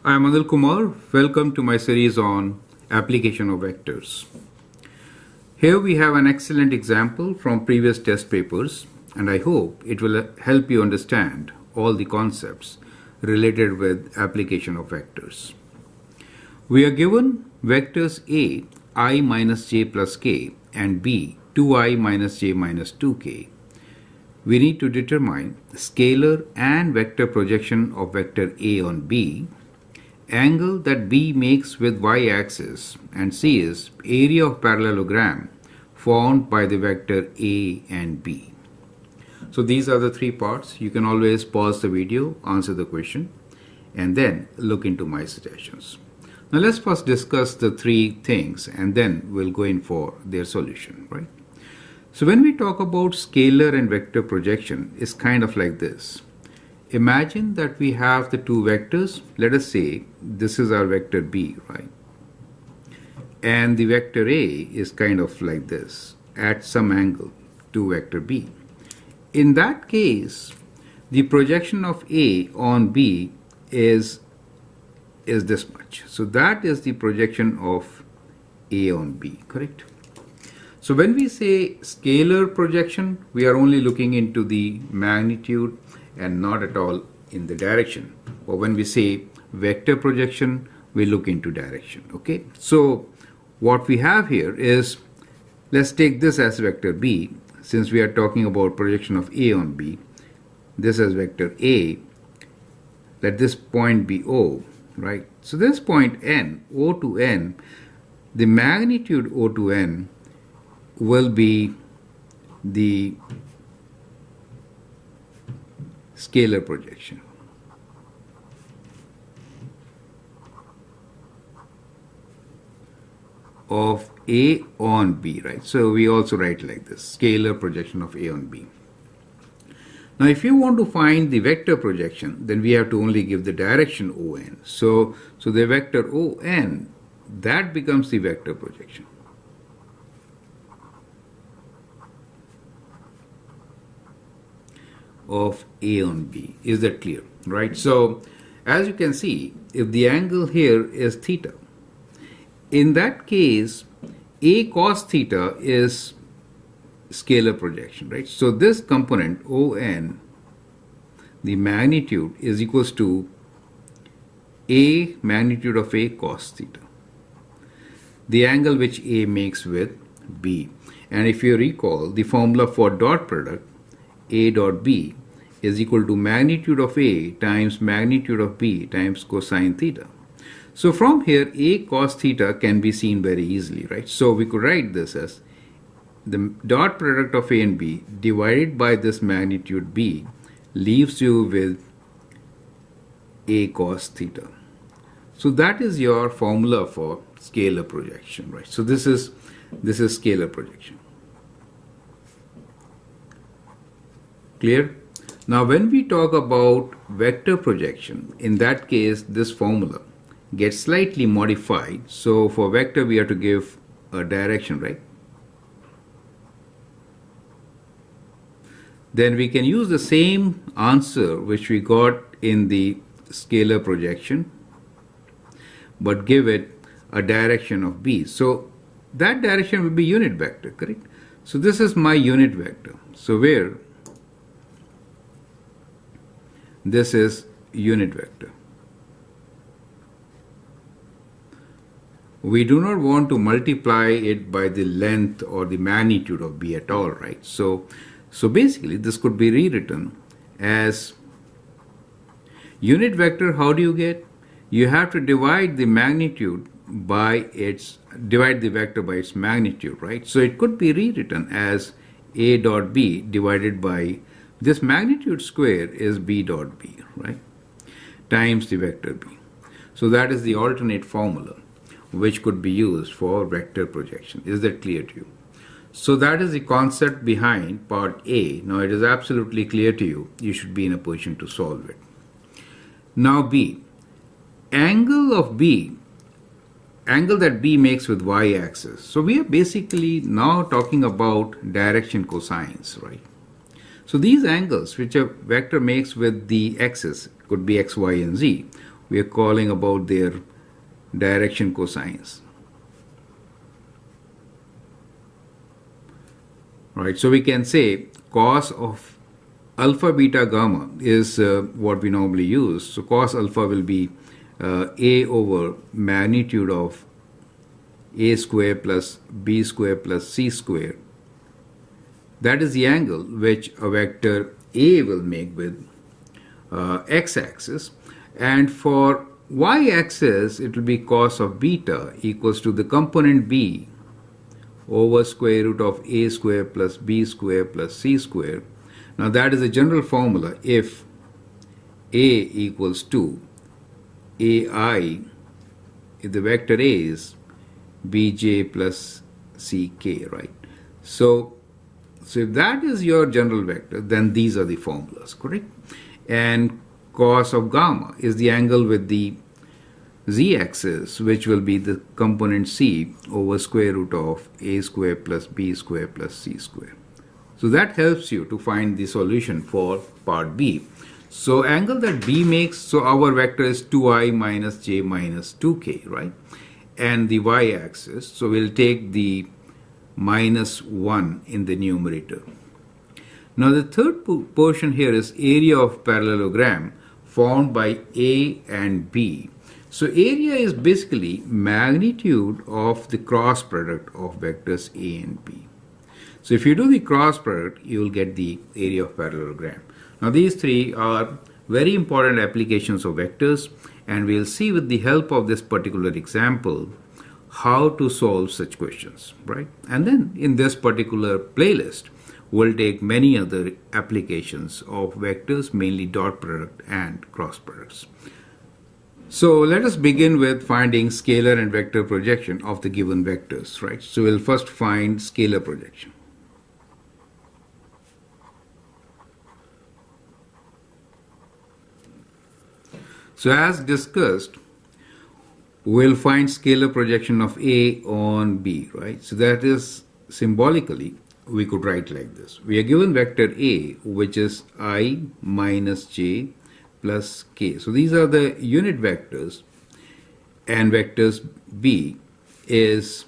I am Anil Kumar. Welcome to my series on application of vectors. Here we have an excellent example from previous test papers, and I hope it will help you understand all the concepts related with application of vectors. We are given vectors A, I minus j plus k, and B, 2i minus j minus 2k. We need to determine scalar and vector projection of vector A on B, angle that B makes with y-axis, and C is area of parallelogram formed by the vector A and B. So these are the three parts. You can always pause the video, answer the question, and then look into my suggestions. Now let's first discuss the three things and then we'll go in for their solution, right? So when we talk about scalar and vector projection, it's kind of like this. Imagine that we have the two vectors. Let us say this is our vector B, right? And the vector A is kind of like this at some angle to vector B. In that case, the projection of A on B is this much. So that is the projection of A on B, correct? So when we say scalar projection, we are only looking into the magnitude and not at all in the direction. Or when we say vector projection, we look into direction, okay? So what we have here is, let's take this as vector B, since we are talking about projection of A on B. This as vector A, let this point be O, right? So this point N, O to N, the magnitude O to N will be the scalar projection. Of A on B, right? So we also write like this, scalar projection of A on B. Now if you want to find the vector projection, then we have to only give the direction ON. So the vector ON, that becomes the vector projection. Of A on B. Is that clear? Right? So as you can see, if the angle here is theta, in that case A cos theta is scalar projection, right? So this component ON, the magnitude is equals to A magnitude of A cos theta, the angle which A makes with B. And if you recall, the formula for dot product A dot B is equal to magnitude of A times magnitude of B times cosine theta. So from here, A cos theta can be seen very easily, right? So we could write this as the dot product of A and B divided by this magnitude B leaves you with A cos theta. So that is your formula for scalar projection, right? So this is scalar projection. Clear? Now when we talk about vector projection, in that case this formula gets slightly modified. So for vector we have to give a direction, right? Then we can use the same answer which we got in the scalar projection, but give it a direction of B. So that direction will be unit vector, correct? So this is my unit vector. So where this is unit vector. We do not want to multiply it by the length or the magnitude of B at all, right? So basically this could be rewritten as unit vector. How do you get? You have to divide the magnitude by divide the vector by its magnitude, right? So it could be rewritten as A dot B divided by this magnitude square is B dot B, right? Times the vector B. So that is the alternate formula which could be used for vector projection. Is that clear to you? So that is the concept behind part A. Now it is absolutely clear to you. You should be in a position to solve it. Now B. Angle of B, angle that B makes with y-axis. So we are basically now talking about direction cosines, right? So these angles which a vector makes with the axis, could be x, y, and z, we are calling about their direction cosines. Right, so we can say cos of alpha, beta, gamma is what we normally use. So cos alpha will be a over magnitude of a square plus b square plus c square. That is the angle which a vector A will make with x-axis, and for y-axis it will be cos of beta equals to the component b over square root of a square plus b square plus c square. Now that is a general formula if a equals to ai, if the vector A is bj plus ck, right? So if that is your general vector, then these are the formulas, correct? And cos of gamma is the angle with the z-axis, which will be the component c over square root of a square plus b square plus c square. So that helps you to find the solution for part B. So angle that B makes, so our vector is 2i minus j minus 2k, right? And the y-axis, so we'll take the minus 1 in the numerator. Now the third portion here is area of parallelogram formed by A and B. So area is basically magnitude of the cross product of vectors A and B. So if you do the cross product, you will get the area of parallelogram. Now these three are very important applications of vectors, and we'll see with the help of this particular example how to solve such questions, right? And then in this particular playlist, we'll take many other applications of vectors, mainly dot product and cross products. So let us begin with finding scalar and vector projection of the given vectors, right? So we'll first find scalar projection. So as discussed, we'll find scalar projection of A on B, right? So that is symbolically, we could write like this. We are given vector A, which is I minus j plus k. So these are the unit vectors, and vectors B is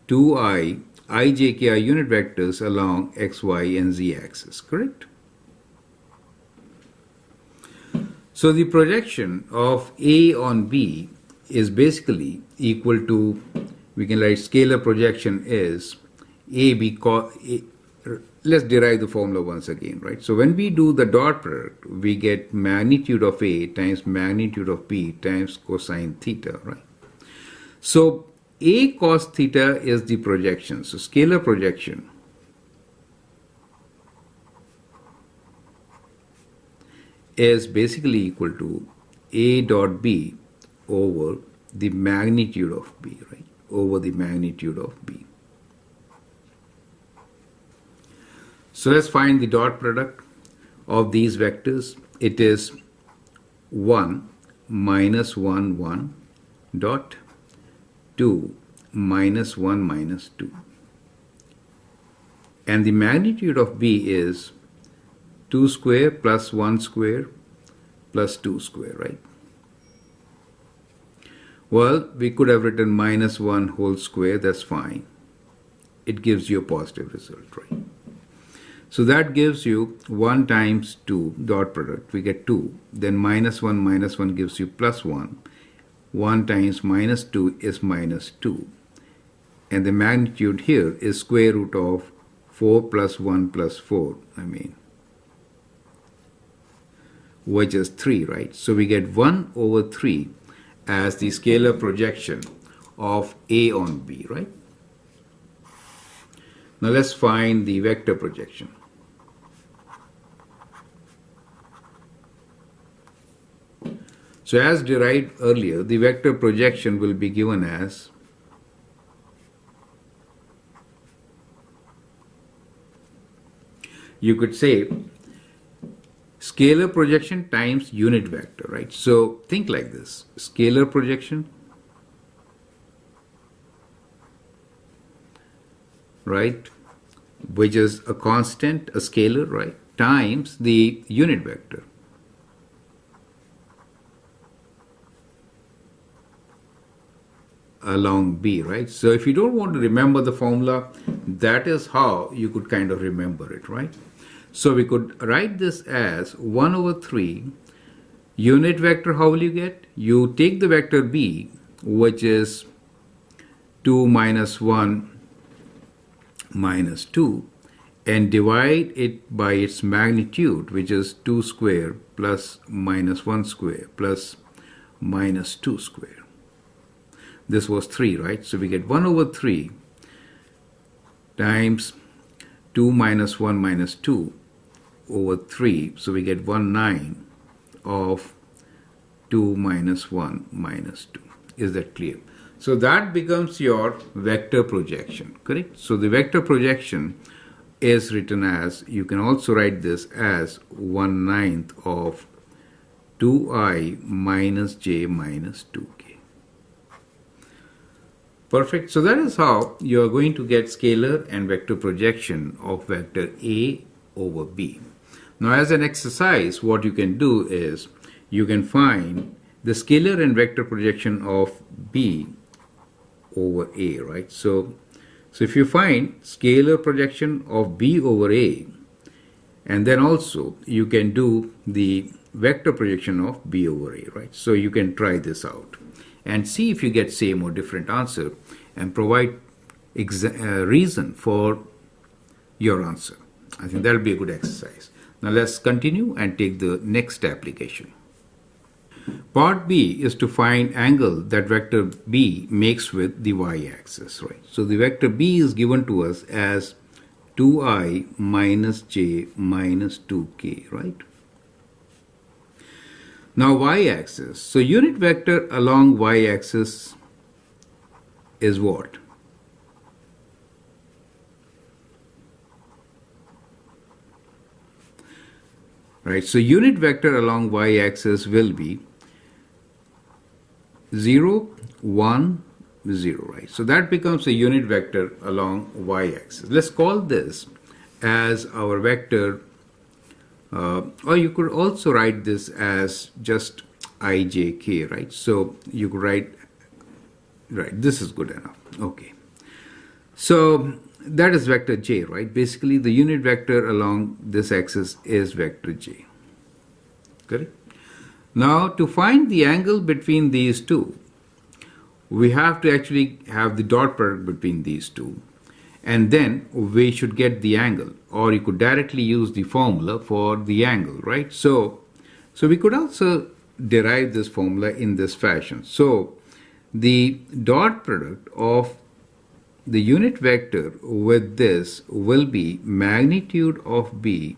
2i, I, j, k are unit vectors along x, y, and z axis, correct? So the projection of A on B is basically equal to, we can write scalar projection is AB, let's derive the formula once again, right? So when we do the dot product, we get magnitude of A times magnitude of B times cosine theta, right? So A cos theta is the projection. So scalar projection is basically equal to A dot B over the magnitude of B, right? Over the magnitude of B. So let's find the dot product of these vectors. It is 1 minus 1 1 dot 2 minus 1 minus 2. And the magnitude of B is 2 square plus 1 square plus 2 square, right? Well, we could have written minus 1 whole square, that's fine. It gives you a positive result, right? So that gives you 1 times 2 dot product, we get 2. Then minus 1 gives you plus 1. 1 times minus 2 is minus 2. And the magnitude here is square root of 4 plus 1 plus 4, which is 3, right? So we get 1 over 3 as the scalar projection of A on B, right? Now let's find the vector projection. So as derived earlier, the vector projection will be given as you could say scalar projection times unit vector, right? So think like this, scalar projection, right, which is a constant, a scalar, right, times the unit vector. along B, right? So if you don't want to remember the formula, that is how you could kind of remember it, right? So we could write this as 1 over 3 unit vector. How will you get? You take the vector B, which is 2 minus 1 minus 2, and divide it by its magnitude, which is 2 square plus minus 1 square plus minus 2 square. This was 3, right? So we get 1 over 3 times 2 minus 1 minus 2 over 3. So we get 1/9 of 2 minus 1 minus 2. Is that clear? So that becomes your vector projection, correct? So the vector projection is written as, you can also write this as 1/9 of 2i minus j minus 2k. Perfect. So that is how you are going to get scalar and vector projection of vector A over B. Now as an exercise, what you can do is you can find the scalar and vector projection of B over A, right? So if you find scalar projection of B over A, and then also you can do the vector projection of B over A, right? So you can try this out and see if you get same or different answer and provide reason for your answer. I think that will be a good exercise. Now let's continue and take the next application. Part B is to find angle that vector B makes with the y-axis, right? So the vector B is given to us as 2i minus j minus 2k, right? Now y-axis. So unit vector along y-axis is what? Right, so unit vector along y-axis will be 0, 1, 0, right? So that becomes a unit vector along y-axis. Let's call this as our vector, or you could also write this as just ijk, right? So you could write, right, this is good enough. Okay. So that is vector j, right? Basically the unit vector along this axis is vector j. Correct? Now to find the angle between these two, we have to actually have the dot product between these two, and then we should get the angle, or you could directly use the formula for the angle, right? So we could also derive this formula in this fashion. So the dot product of the unit vector with this will be magnitude of B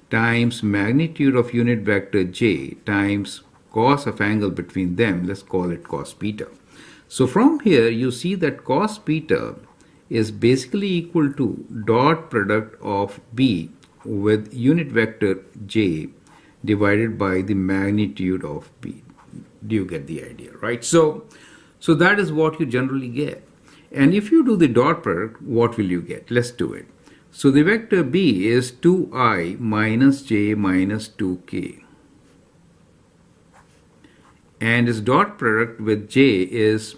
times magnitude of unit vector j times cos of angle between them. Let's call it cos beta. So from here you see that cos beta is basically equal to dot product of B with unit vector j divided by the magnitude of B. Do you get the idea, right? So that is what you generally get. And if you do the dot product, what will you get? Let's do it. So the vector B is 2i minus j minus 2k. And its dot product with j is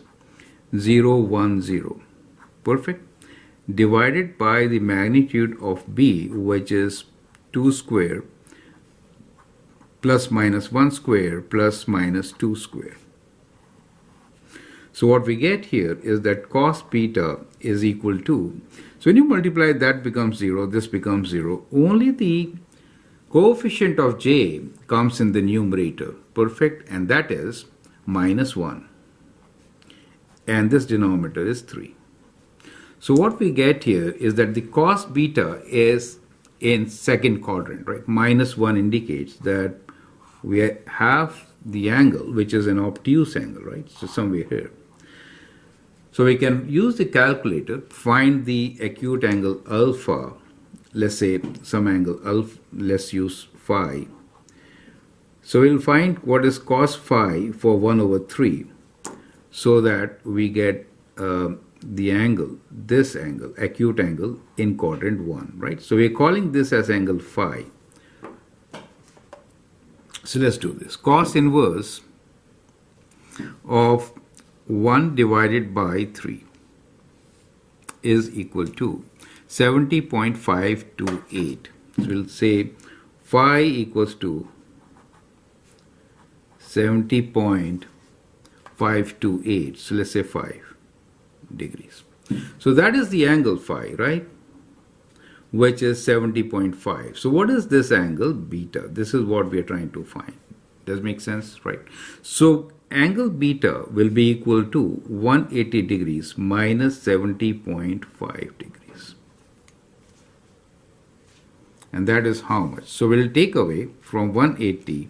0, 1, 0. Perfect. Divided by the magnitude of B, which is 2 square plus minus 1 square plus minus 2 square. So what we get here is that cos beta is equal to, so when you multiply, that becomes 0, this becomes 0. Only the coefficient of j comes in the numerator. Perfect. And that is minus 1. And this denominator is 3. So what we get here is that the cos beta is in second quadrant, right? Minus 1 indicates that we have the angle, which is an obtuse angle, right? So somewhere here. So we can use the calculator, find the acute angle alpha, let's say some angle alpha, let's use phi. So we'll find what is cos phi for 1 over 3, so that we get the angle, this angle, acute angle in quadrant 1, right? So we're calling this as angle phi. So let's do this. Cos inverse of 1 divided by 3 is equal to 70.528. So we'll say phi equals to 70.528. So let's say 5 degrees. So that is the angle phi, right? Which is 70.5. So what is this angle? Beta. This is what we are trying to find. Does make sense, right? So angle beta will be equal to 180 degrees minus 70.5 degrees. And that is how much? So we'll take away from 180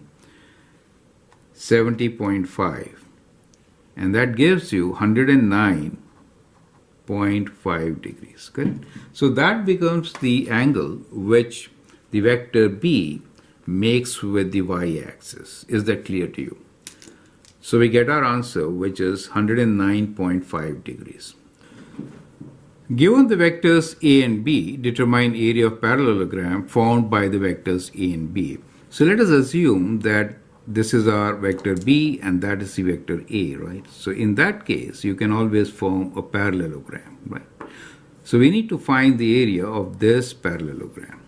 70.5, and that gives you 109.5 degrees. Good. So that becomes the angle which the vector B makes with the y-axis. Is that clear to you? So we get our answer, which is 109.5 degrees. Given the vectors A and B, determine area of parallelogram found by the vectors A and B. So let us assume that this is our vector B and that is the vector A, right? So in that case, you can always form a parallelogram, right? So we need to find the area of this parallelogram.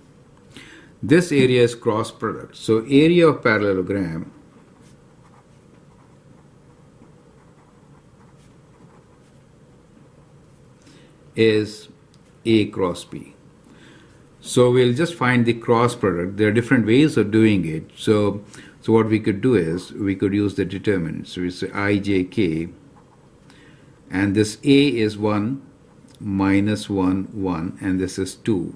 This area is cross product. So area of parallelogram is A cross B. So we'll just find the cross product. There are different ways of doing it. So what we could do is we could use the determinant. So we say ijk, and this A is 1, minus 1, 1, and this is 2,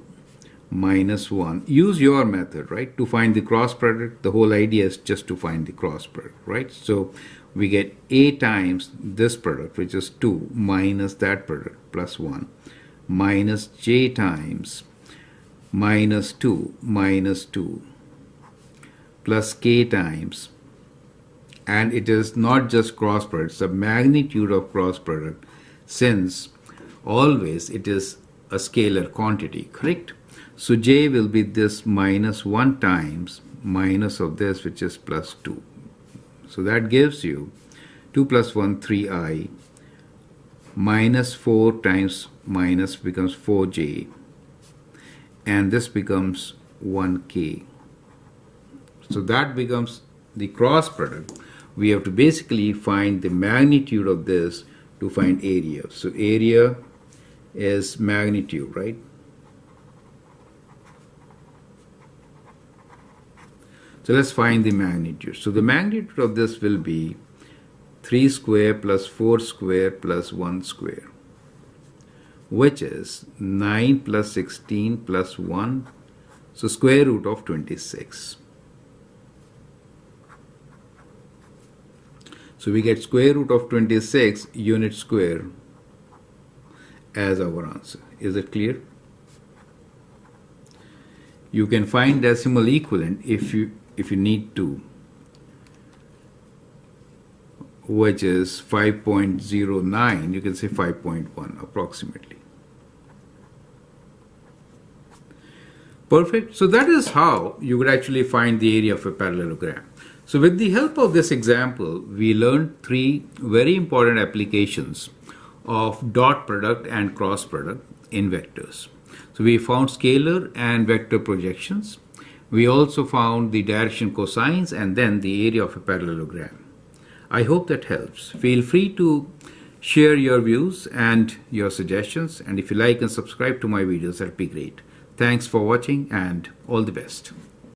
minus 1. Use your method, right, to find the cross product. The whole idea is just to find the cross product, right? So we get A times this product, which is 2, minus that product, plus 1, minus J times minus 2, minus 2, plus K times, and it is not just cross product, it's the magnitude of cross product, since always it is a scalar quantity, correct? So J will be this minus 1 times minus of this, which is plus 2. So that gives you 2 plus 1, 3i, minus 4 times minus becomes 4j, and this becomes 1k. So that becomes the cross product. We have to basically find the magnitude of this to find area. So area is magnitude, right? So let's find the magnitude. So the magnitude of this will be 3 square plus 4 square plus 1 square, which is 9 plus 16 plus 1, so square root of 26. So we get square root of 26 unit square as our answer. Is it clear? You can find decimal equivalent if you need to, which is 5.09. You can say 5.1 approximately. Perfect. So that is how you would actually find the area of a parallelogram. So with the help of this example, we learned 3 very important applications of dot product and cross product in vectors. So we found scalar and vector projections. We also found the direction cosines and then the area of a parallelogram. I hope that helps. Feel free to share your views and your suggestions, and if you like and subscribe to my videos, that'd be great. Thanks for watching and all the best.